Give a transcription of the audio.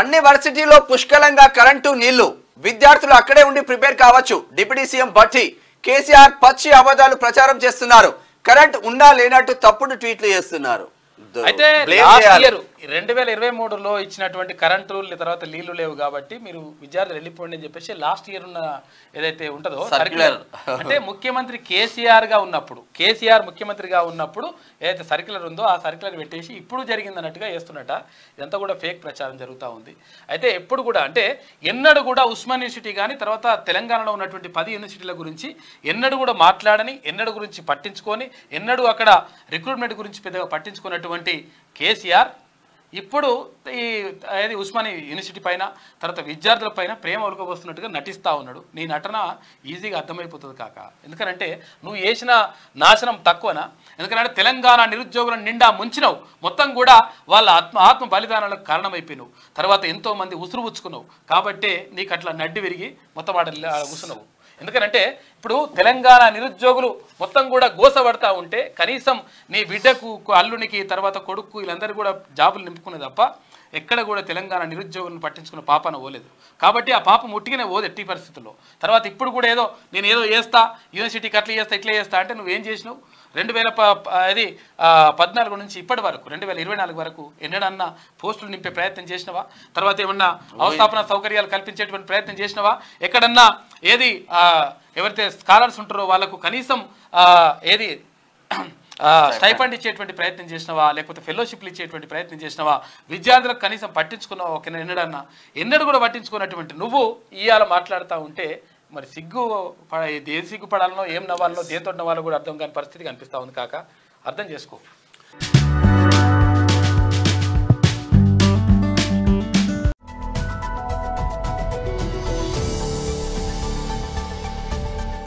అన్ని వర్సిటీలో పుష్కలంగా కరెంటు నీళ్లు, విద్యార్థులు అక్కడే ఉండి ప్రిపేర్ కావచ్చు. Deputy CM Bhatti. కేసీఆర్ పచ్చి అబద్ధాలు ప్రచారం చేస్తున్నారు. కరెంట్ ఉండా లేనట్టు తప్పుడు ట్వీట్లు చేస్తున్నారు. అయితే లాస్ట్ ఇయర్ 2023లో ఇచ్చినటువంటి కరెంటు తర్వాత నీళ్లు లేవు కాబట్టి మీరు విద్యార్థులు వెళ్ళిపోండి అని చెప్పేసి లాస్ట్ ఇయర్ ఉన్న ఏదైతే ఉంటుందో సర్క్యులర్, అంటే ముఖ్యమంత్రి కేసీఆర్ ముఖ్యమంత్రిగా ఉన్నప్పుడు ఏదైతే సర్క్యులర్ ఉందో ఆ సర్క్యులర్ పెట్టేసి ఇప్పుడు జరిగింది అన్నట్టుగా వేస్తున్నట. ఇదంతా కూడా ఫేక్ ప్రచారం జరుగుతూ ఉంది. అయితే ఎప్పుడు కూడా అంటే ఎన్నడూ కూడా ఉస్మాన్ యూనివర్సిటీ కానీ తర్వాత తెలంగాణలో ఉన్నటువంటి 10 యూనివర్సిటీల గురించి ఎన్నడూ కూడా మాట్లాడని, ఎన్నడూ గురించి పట్టించుకొని, ఎన్నడూ అక్కడ రిక్రూట్మెంట్ గురించి పెద్దగా పట్టించుకున్నటువంటి కేసీఆర్ ఇప్పుడు ఈ ఉస్మానియా యూనివర్సిటీ పైన తర్వాత విద్యార్థుల పైన ప్రేమ ఉలకబోస్తున్నట్టుగా నటిస్తూ ఉన్నాడు. నీ నటన ఈజీగా అర్థమైపోతుంది కాక. ఎందుకంటే నువ్వు చేసిన నాశనం తక్కువనా? ఎందుకంటే తెలంగాణ నిరుద్యోగులను నిండా ముంచినావు. మొత్తం కూడా వాళ్ళ ఆత్మ బలిదానాలకు కారణమైపోయినావు. తర్వాత ఎంతోమంది ఉసురు పుచ్చుకున్నావు. కాబట్టే నీకు అట్లా నడ్డి విరిగి మొత్తం ఆడ కూర్చున్నావు. ఎందుకంటే ఇప్పుడు తెలంగాణ నిరుద్యోగులు మొత్తం కూడా గోసపడతా ఉంటే కనీసం నీ బిడ్డకు, అల్లునికి, తర్వాత కొడుకు వీళ్ళందరూ కూడా జాబులు నింపుకునే తప్ప ఎక్కడ కూడా తెలంగాణ నిరుద్యోగులను పట్టించుకున్న పాపన పోలేదు. కాబట్టి ఆ పాప ముట్టిగానే పోదు ఎట్టి పరిస్థితుల్లో. తర్వాత ఇప్పుడు కూడా నేను ఏదో చేస్తా, యూనివర్సిటీకి అట్లా చేస్తా ఇట్లా చేస్తా అంటే నువ్వేం చేసినావు? 2014 నుంచి ఇప్పటి వరకు 2024 వరకు ఎన్నడన్నా పోస్టులు నింపే ప్రయత్నం చేసినవా? తర్వాత ఏమన్నా అవస్థాపన సౌకర్యాలు కల్పించేటువంటి ప్రయత్నం చేసినవా? ఎక్కడన్నా ఎవరైతే స్కాలర్స్ ఉంటారో వాళ్ళకు కనీసం స్టైఫండ్ ఇచ్చేటువంటి ప్రయత్నం చేసినవా? లేకపోతే ఫెలోషిప్లు ఇచ్చేటువంటి ప్రయత్నం చేసినవా? విద్యార్థులకు కనీసం పట్టించుకున్నావా? ఒక ఎన్నడూ కూడా పట్టించుకున్నటువంటి నువ్వు ఇవాళ మాట్లాడుతూ ఉంటే మరి సిగ్గుపడాలనో ఏం నవ్వాలనో దేంతో నవ్వాలో కూడా అర్థం కాని పరిస్థితి కనిపిస్తూ ఉంది కాక. అర్థం చేసుకో.